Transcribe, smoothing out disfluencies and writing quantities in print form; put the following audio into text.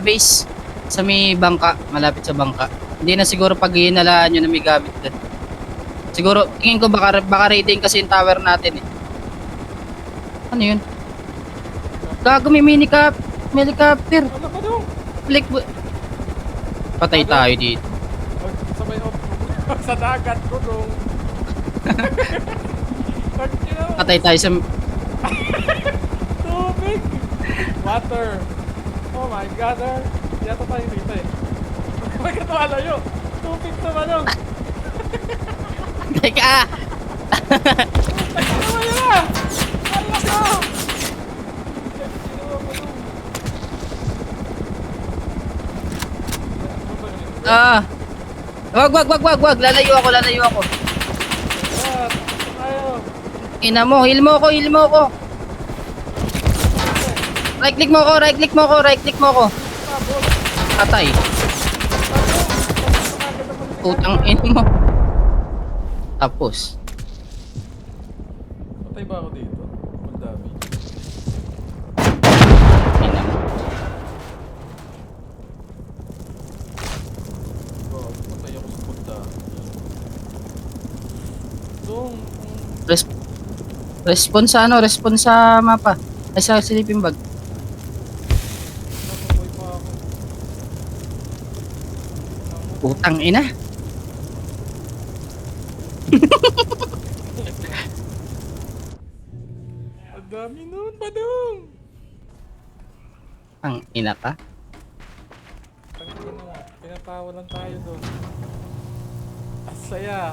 base. Sa may bangka, malapit sa bangka. Hindi na siguro pag hinalaan nyo na may gamit doon. Siguro, tingin ko baka rating kasi yung tower natin eh. Ano yun? Gago, may helicopter. Ano ba dong? Flick mo. Patay tayo dito. Sabay off. Sa dagat ko dong. Patay tayo sa... Tubig! Water! Oh my god, Hindi yata tayo dito eh. May katuwa layo! Tubig sa manong! Teka! Ano yun? Alam ko! Ah! Wag! Lalayo ako. Tayo! Ina mo, heal mo ako. Right click mo ko. Patay. Putang ina mo. Tapos. Patay ba ako dito? Ang dami. Ina mo. Wow, patay ako sa punta. Dong, Response sa mapa. Ay sa sleeping bag. napaboy pa ako. Putang ina. Ang dami nun, Badong! Ang ina ka. Pinatawa lang tayo doon. Ang saya.